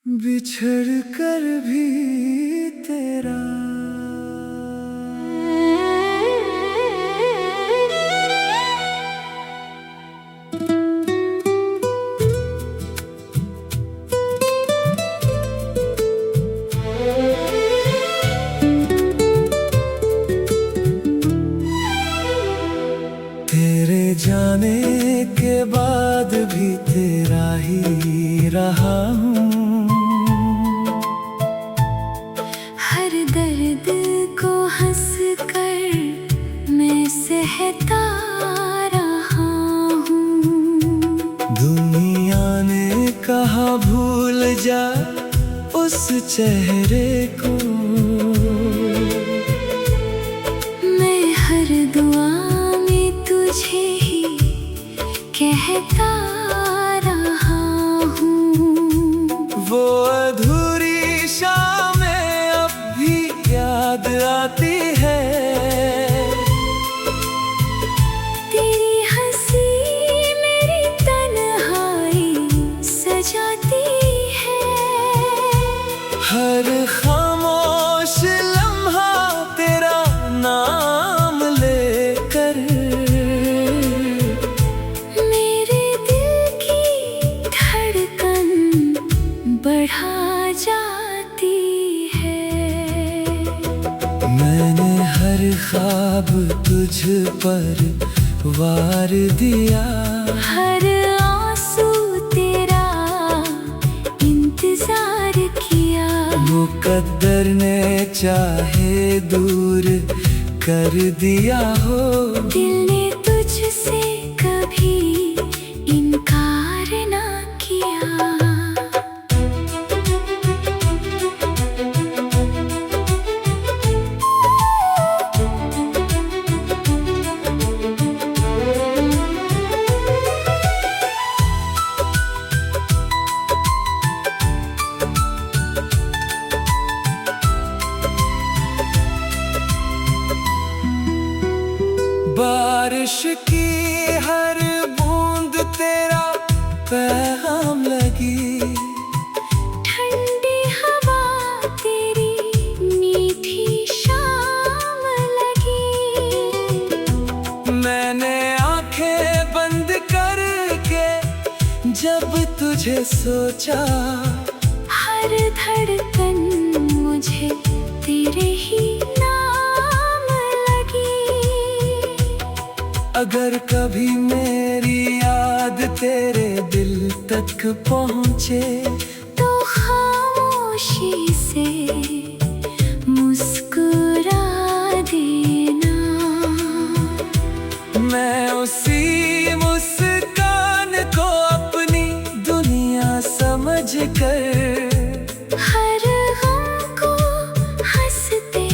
बिछड़ कर भी तेरा तेरे जाने के बाद भी तेरा ही रहा हूँ। हर दर्द को हंस कर मैं सहता रहा हूँ। दुनिया ने कहा भूल जा उस चेहरे को, मैं हर दुआ में तुझे ही कहता रहा हूँ। वो अधूरी शामें अब भी याद आती है। तेरी हंसी मेरी तन्हाई सजाती है। हर खामोश लम्हा तेरा नाम लेकर मेरे दिल की धड़कन बढ़ा जाती है। मैंने हर ख्वाब तुझ पर वार दिया। हर आंसू तेरा इंतजार किया। मुकद्दर ने चाहे दूर कर दिया हो, दिल ने तुझसे कभी इनकार ना किया। बारिश की हर बूंद तेरा पैगाम लगी। ठंडी हवा तेरी मीठी शाम लगी। मैंने आंखें बंद करके जब तुझे सोचा, हर धड़कन मुझे तेरे ही नाम लगी। अगर कभी मेरी याद तेरे दिल तक पहुँचे, तो खामोशी से मुस्कुरा देना। मैं उसी मुस्कान को अपनी दुनिया समझ कर हर गम को हंसते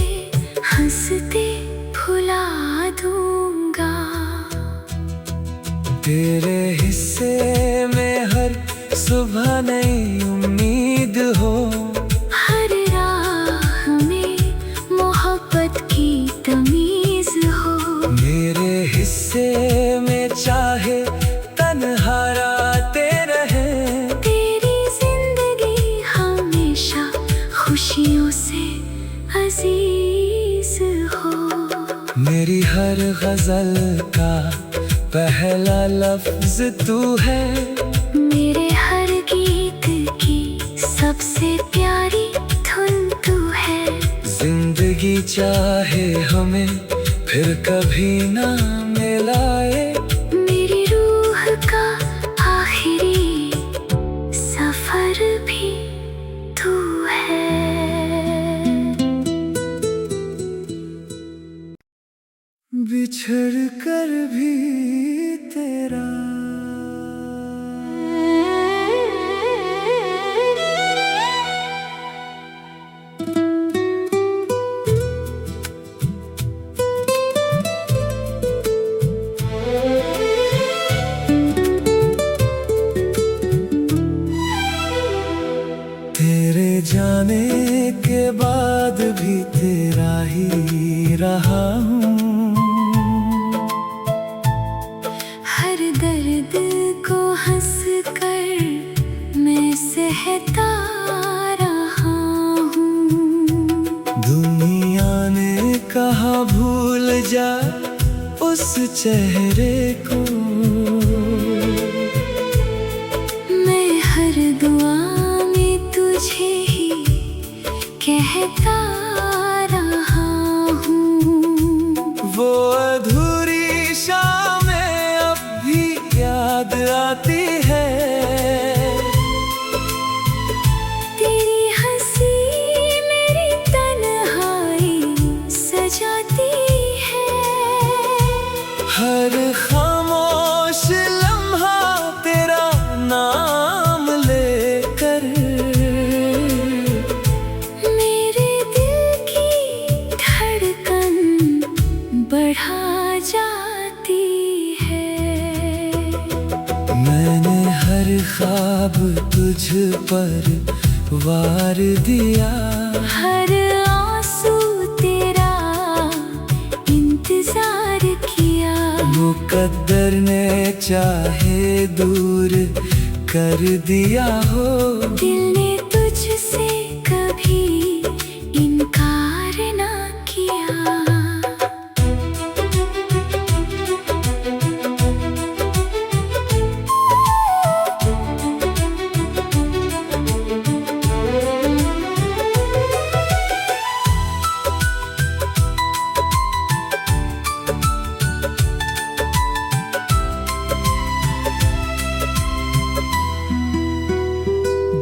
हंसते भुला दूंगा। तेरे हिस्से में हर सुबह नई उम्मीद हो। हर राह में मोहब्बत की तमीज हो। मेरे हिस्से में चाहे तन्हा रातें रहे, तेरी जिंदगी हमेशा खुशियों से अजीज हो। मेरी हर गजल का पहला लफ्ज तू है। मेरे हर गीत की सबसे प्यारी धुन तू है। जिंदगी चाहे हमें फिर कभी ना मिलाए, मेरी रूह का आखिरी सफर भी तू है। बिछड़ कर भी तेरा तेरे जाने के बाद भी तेरा ही रहा हूँ। हर दर्द को हंस कर मैं सहता चेहरे को। मैं हर दुआ में तुझे ही कहता रहा हूँ। वो अधूरी शामें अब भी याद आती है। तेरी हंसी मेरी तन्हाई सजाती है। हर खामोश लम्हा तेरा नाम लेकर मेरे दिल की धड़कन बढ़ा जाती है। मैंने हर ख्वाब तुझ पर वार दिया। हर आंसू तेरा इंतजार किया। मुकद्दर ने चाहे दूर कर दिया हो। दिल ने तुझसे कभी इनकार ना किया।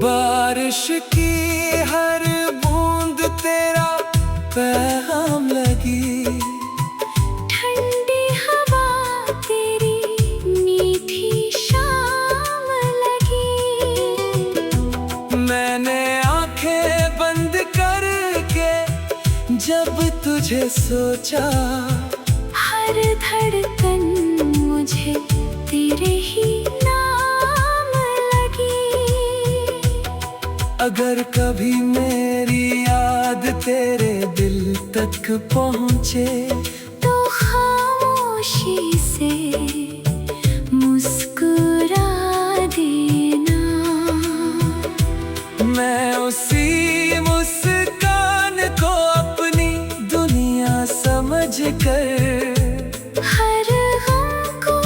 बारिश की हर बूंद तेरा पैगाम लगी। ठंडी हवा तेरी मीठी शाम लगी। मैंने आंखें बंद करके जब तुझे सोचा। हर धड़कन मुझे तेरे ही नाम लगी। अगर कभी मेरी याद तेरे दिल तक पहुँचे तो खामोशी से मुस्कुरा देना। मैं उसी मुस्कान को अपनी दुनिया समझ कर हर गम को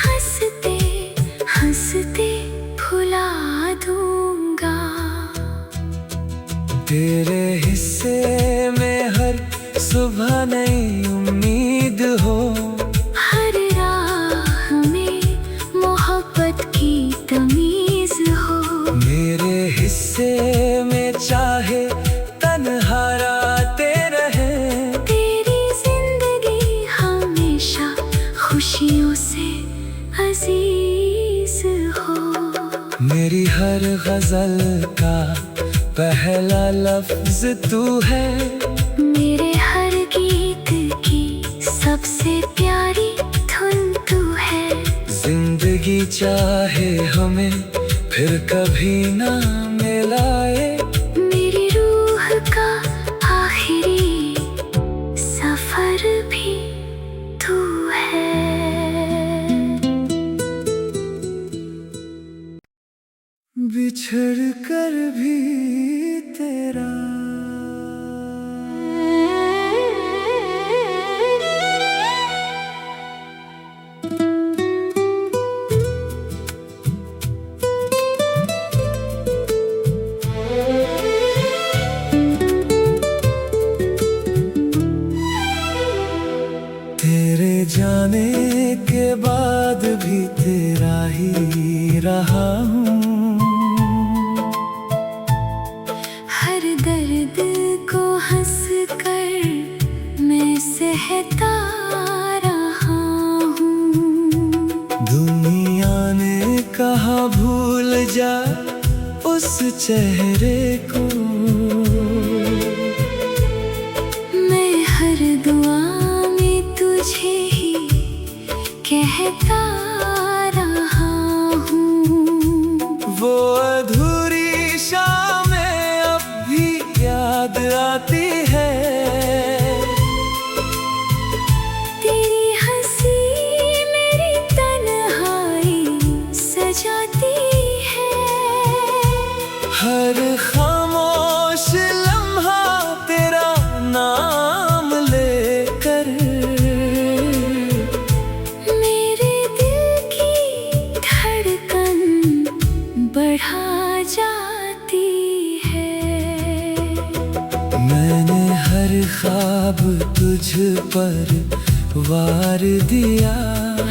हंसते हंसते भुला दूंगा। तेरे हिस्से में हर सुबह नई उम्मीद हो। हर राह में मोहब्बत की तमीज हो। मेरे हिस्से में चाहे तन्हा रातें रहे। तेरी जिंदगी हमेशा खुशियों से अजीज हो। मेरी हर गजल का पहला लफ्ज तू है। मेरे हर गीत की सबसे प्यारी धुन तू है। जिंदगी चाहे हमें फिर कभी ना मिलाए। मेरी रूह का आखिरी सफर भी तू है। बिछड़ कर भी तेरा तेरे जाने के बाद भी तेरा ही रहा हूँ। हर दर्द को हंस कर मैं सहता रहा हूँ। दुनिया ने कहा भूल जा उस चेहरे को। मैं हर दुआ में तुझे ही कहता रहा हूँ। वो अधूरी शामें अब भी याद आती है। तेरी हंसी मेरी तन्हाई सजाती है। हर खामोश लम्हा तेरा नाम लेकर जाती है। मैंने हर ख्वाब तुझ पर वार दिया,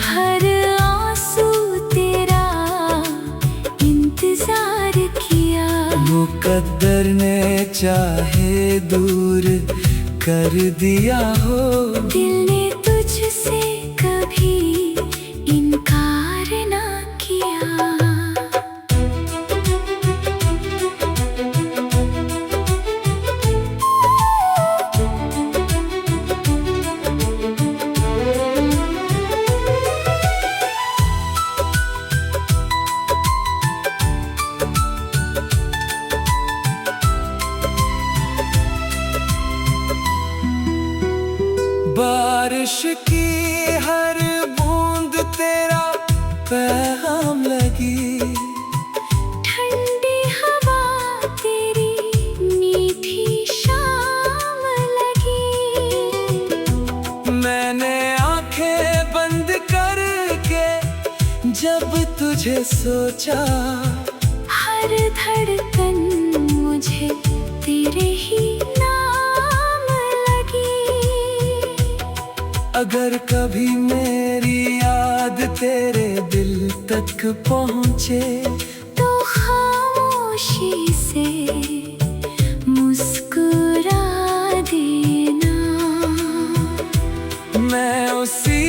हर आंसू तेरा इंतजार किया। मुकद्दर ने चाहे दूर कर दिया हो, दिल ने तुझसे कभी इनकार ना किया। बारिश की हर बूंद तेरा पैगाम लगी, ठंडी हवा तेरी मीठी शाम लगी। मैंने आंखें बंद करके जब तुझे सोचा, हर धड़कन मुझे तेरे ही नाम लगी। अगर कभी मेरी याद तेरे दिल तक पहुँचे, तो खामोशी से मुस्कुरा देना। मैं उसी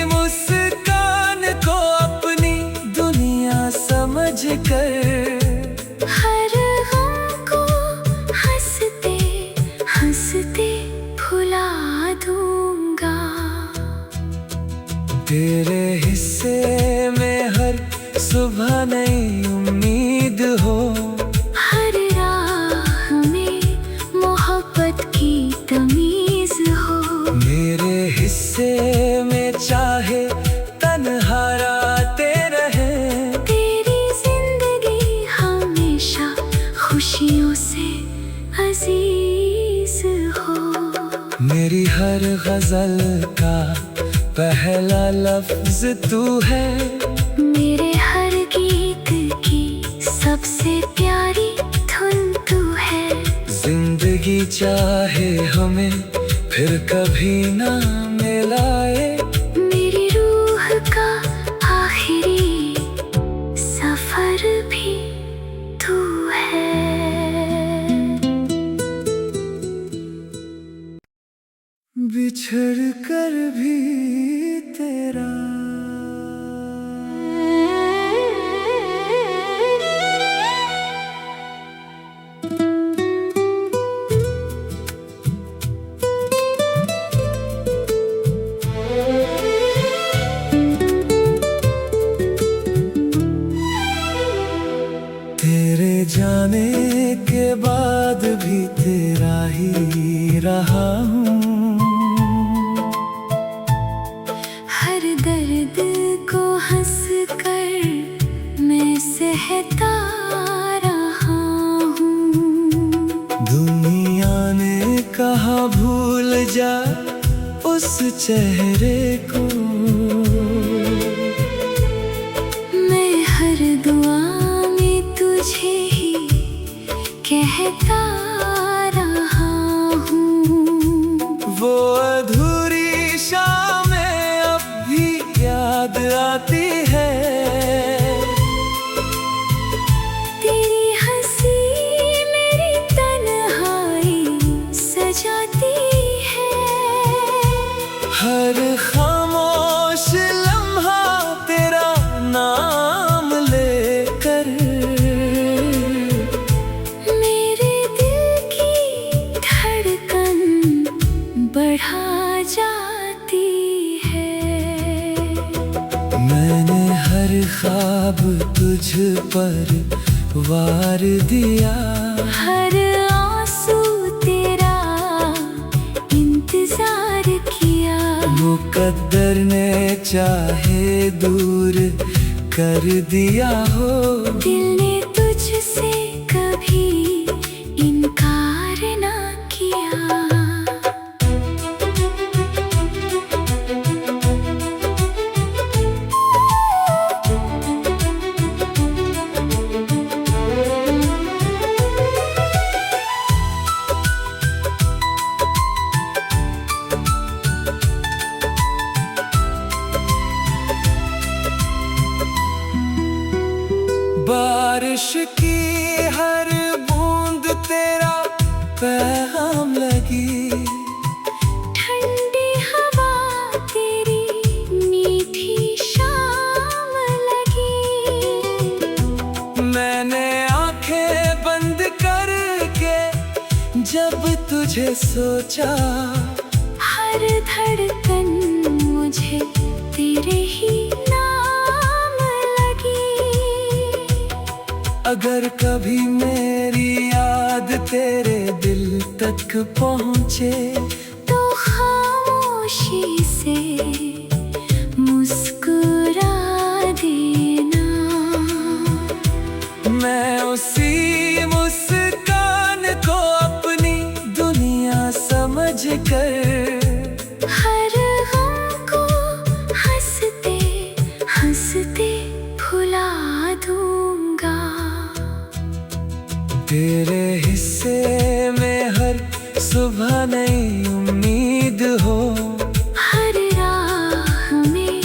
मुस्कान को अपनी दुनिया समझ कर, हर गम को हंसते हंसते भुला दूंगा। तेरे हिस्से में हर सुबह नई उम्मीद हो, हर राह में मोहब्बत की तमीज हो। मेरे हिस्से में चाहे तन्हा रातें रहे, तेरी जिंदगी हमेशा खुशियों से अजीज हो। मेरी हर गजल का पहला लफ्ज तू है, मेरे हर गीत की सबसे प्यारी धुन तू है। जिंदगी चाहे हमें फिर कभी ना मिलाए, मेरी रूह का आखिरी सफर भी तू है। बिछड़ कर भी तेरा तेरे जाने के बाद भी तेरा ही रहा हूँ। हर दर्द को हंस कर मैं सहता रहा हूँ। दुनिया ने कहा भूल जा उस चेहरे को, मैं हर दुआ में तुझे ही कहता रहा हूँ। वो अधूरी शामें अब भी याद आती है, तेरी हंसी मेरी तन्हाई सजाती है। हर खामोश लम्हा तेरा नाम लेकर, मेरे दिल की धड़कन बढ़ा जाती है। मैंने हर ख्वाब तुझ पर वार दिया, हर आंसू तेरा इंतजार किया। मुकद्दर ने चाहे दूर कर दिया हो, दिल ने तुझसे कभी इनकार ना किया। पैगाम लगी। ठंडी हवा तेरी मीठी शाम लगी। मैंने आंखें बंद करके जब तुझे सोचा, हर धड़कन मुझे तेरे ही नाम लगी। अगर कभी मेरी याद तेरे दिल तक पहुँचे, तो खामोशी से मुस्कुरा देना। मैं उसी मुस्कान को अपनी दुनिया समझ कर हर गम को हंसते हंसते भुला दूंगा। तेरे हिस्से में हर सुबह नई उम्मीद हो, हर राह में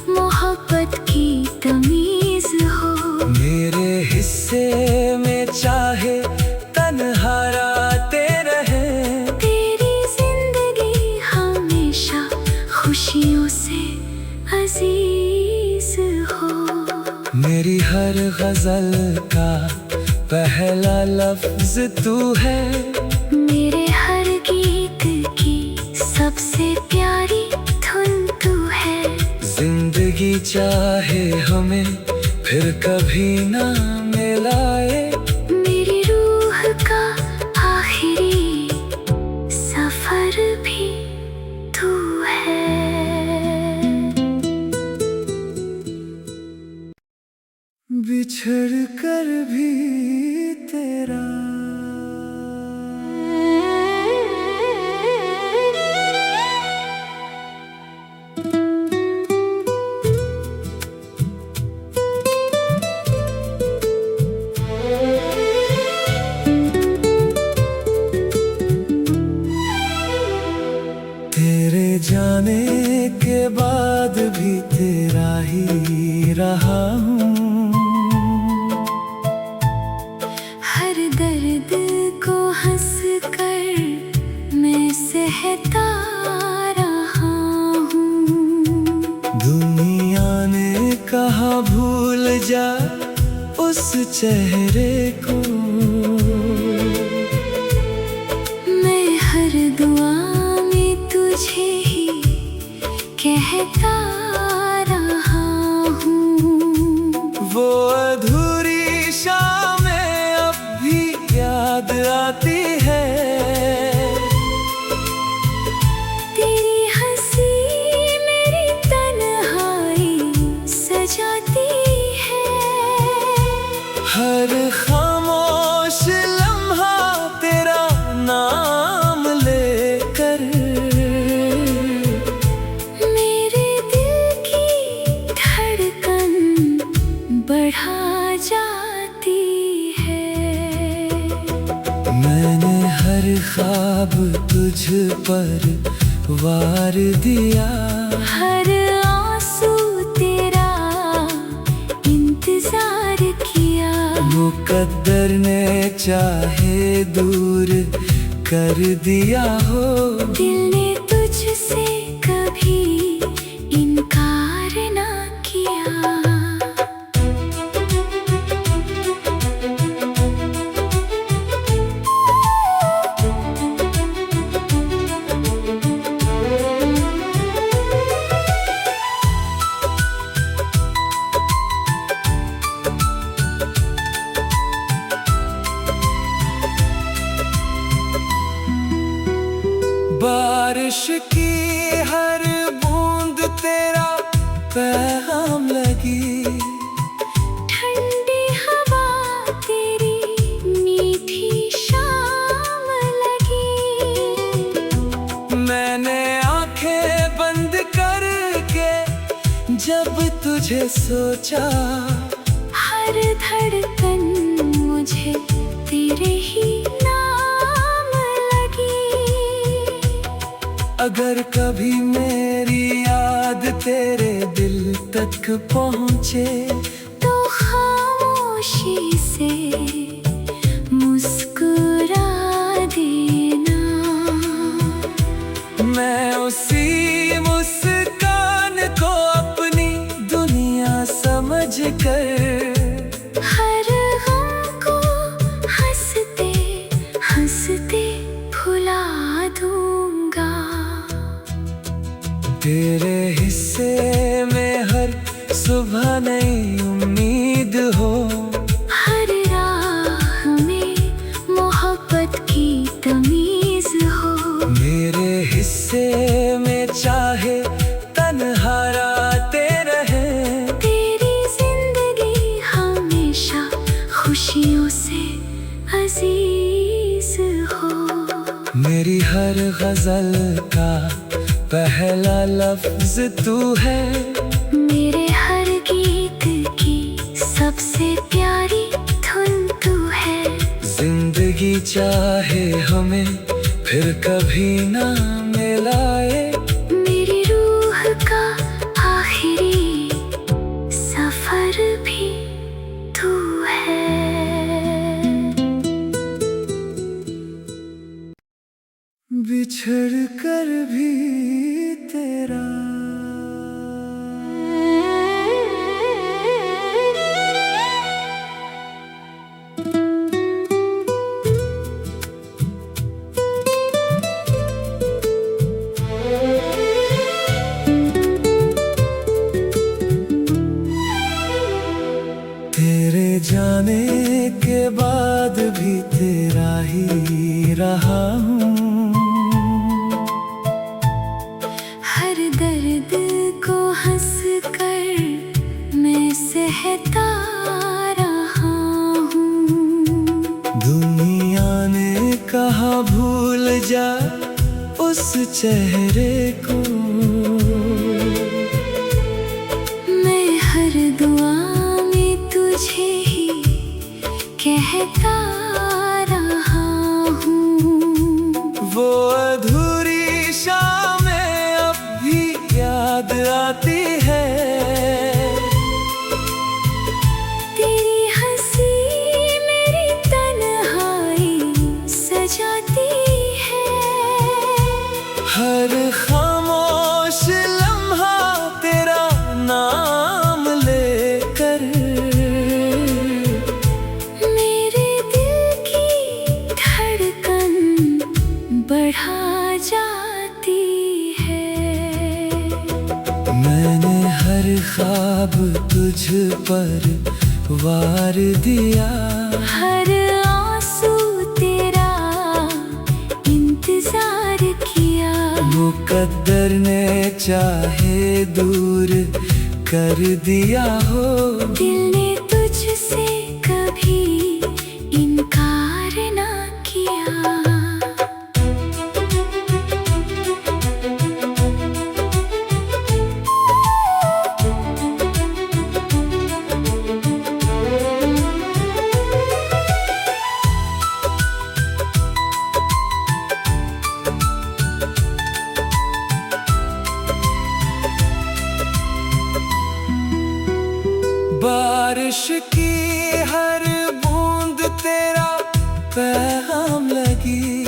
मोहब्बत की तमीज हो। मेरे हिस्से में चाहे तन्हा रातें रहे, तेरी जिंदगी हमेशा खुशियों से अजीज हो। मेरी हर गजल का पहला लफ्ज तू है, मेरे हर गीत की सबसे प्यारी धुन तू है। जिंदगी चाहे हमें फिर कभी ना मिलाए, मेरी रूह का आखिरी सफर भी तू है। बिछड़ कर भी तेरा तेरे जाने के बाद भी तेरा ही रहा हूँ। हर दर्द को हंस कर मैं सहता रहा हूँ। दुनिया ने कहा भूल जा उस चेहरे को, मैं हर दुआ में तुझे ही कहता रहा हूँ। वो अधूरी शामें अब भी याद आती है, तेरी हंसी मेरी तन्हाई सजाती है। हर खामोश लम्हा तेरा नाम लेकर मेरे दिल की धड़कन बढ़ा जाती है। मैंने हर ख्वाब तुझ पर वार दिया, हर आंसू तेरा इंतजार किया। मुकद्दर ने चाहे दूर कर दिया हो, दिल ने तुझसे कभी इनकार ना किया। बारिश की हर बूंद तेरा पैगाम लगी। ठंडी हवा तेरी मीठी शाम लगी। मैंने आंखें बंद करके जब तुझे सोचा, हर धड़कन मुझे तेरे ही नाम लगी। अगर कभी मेरी याद तेरे दिल तक पहुँचे, तो खामोशी से मुस्कुरा दे। तेरे हिस्से में हर सुबह नई उम्मीद हो, हर राह में मोहब्बत की तमीज हो। मेरे हिस्से में चाहे तन्हा रातें रहे, तेरी जिंदगी हमेशा खुशियों से अजीज हो। मेरी हर गजल का पहला लफ्ज तू है, मेरे हर गीत की सबसे प्यारी धुन तू है। जिंदगी चाहे हमें फिर कभी ना मिलाए, मेरी रूह का आखिरी सफर भी तू है। बिछड़ कर भी तेरा तेरे जाने के बाद भी तेरा ही रहा हूँ। हर दर्द को हंस कर मैं सहता रहा हूँ। दुनिया ने कहा भूल जा उस चेहरे को, मैं हर दुआ में तुझे ही कहता रहा हूँ। वो अधूरी शामें अब भी याद आती है, तेरी हंसी मेरी तन्हाई सजाती है। हर खामोश लम्हा तेरा नाम लेकर मेरे दिल की धड़कन बढ़ा जाती है। मैंने हर ख्वाब तुझ पर वार दिया, हर आंसू तेरा इंतजार किया। मुकद्दर ने चाहे दूर कर दिया हो, दिल ने तुझसे कभी इनकार ना किया। बारिश की हर बूंद तेरा पैगाम लगी,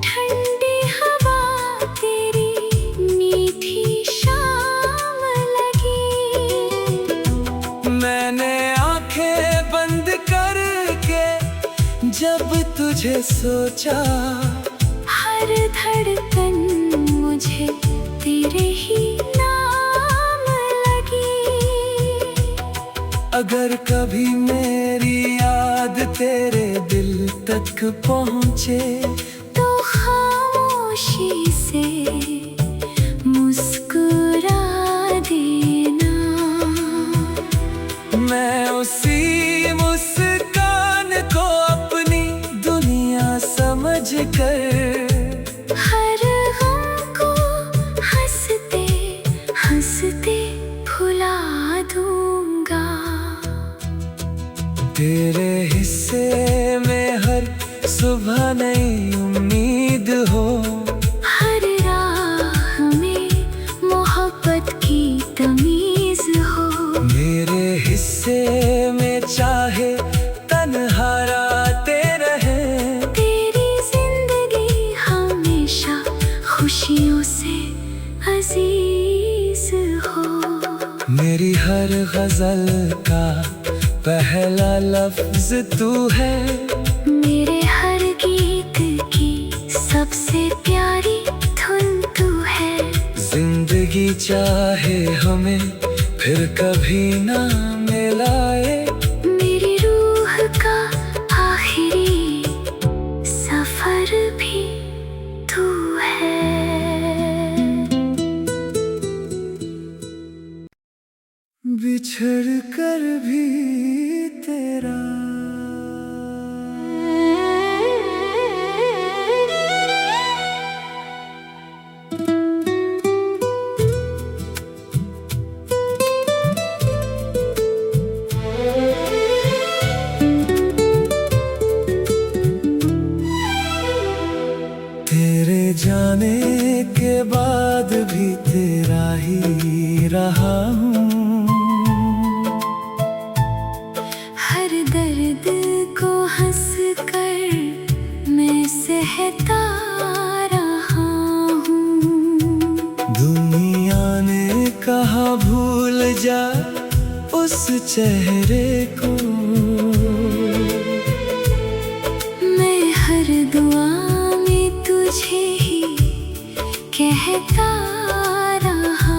ठंडी हवा तेरी मीठी शाम लगी। मैंने आंखें बंद करके जब तुझे सोचा, हर धड़कन मुझे तेरे ही नाम लगी। अगर कभी मेरी याद तेरे दिल तक पहुँचे, तो खामोशी से मुस्कुरा देना। मैं उसी मुस्कान को अपनी दुनिया समझ कर हर गम को हंसते हंसते भुला दूंगा। तेरे हिस्से में हर सुबह नई उम्मीद हो, हर राह में मोहब्बत की तमीज हो। मेरे हिस्से में चाहे तन्हा रातें रहे, तेरी जिंदगी हमेशा खुशियों से अजीज हो। मेरी हर गजल का पहला लफ्ज तू है, मेरे हर गीत की सबसे प्यारी धुन तू है। कभी ना मिलाए। मेरी रूह का आखिरी सफर भी तू है। बिछड़ कर भी तेरा तेरे जाने के बाद भी तेरा ही रहा हूँ। हर दर्द को हंस कर मैं सहता रहा हूँ। दुनिया ने कहा भूल जा उस चेहरे को। मैं हर दुआ में तुझे ही कहता रहा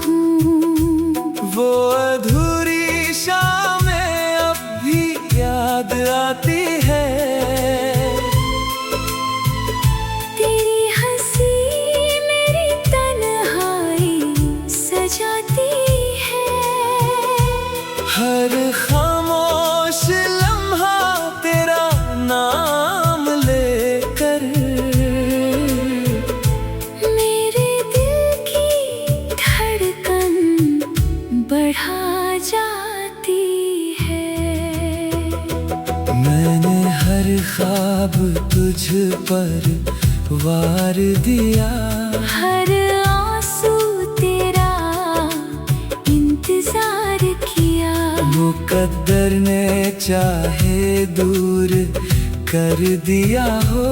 हूँ। वो अधूरी शामें अब भी याद आती है। तेरी हंसी मेरी तन्हाई सजाती है। हर खामोश लम्हा तेरा नाम लेकर मेरे दिल की धड़कन बढ़ा जाती है। मैंने हर ख्वाब तुझ पर वार दिया। हर आंसू तेरा इंतजार किया। मुकद्दर ने चाहे दूर कर दिया हो।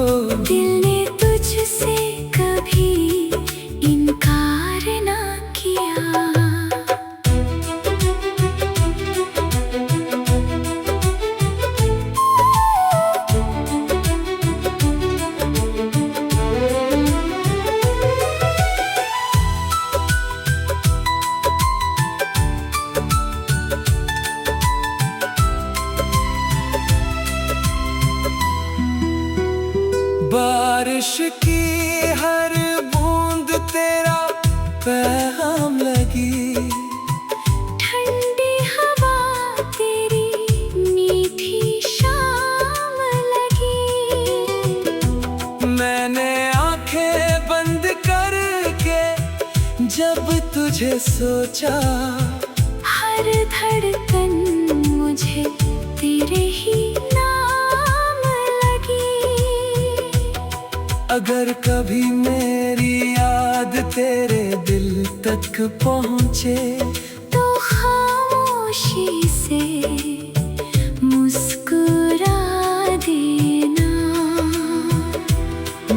दिल ने तुझसे कभी इनकार ना किया। बारिश की हर बूंद तेरा पैगाम लगी। ठंडी हवा तेरी मीठी शाम लगी। मैंने आंखें बंद करके जब तुझे सोचा। हर धड़कन मुझे तेरे ही नाम लगी। अगर कभी मेरी याद तेरे दिल तक पहुँचे तो खामोशी से मुस्कुरा देना।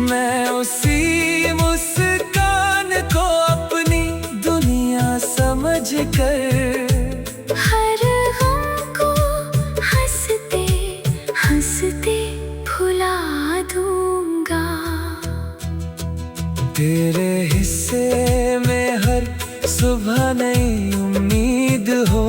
मैं उसी मुस्कान को अपनी दुनिया समझ कर हर गम को हंसते हंसते भुला दूंगा। तेरे हिस्से में हर सुबह नई उम्मीद हो।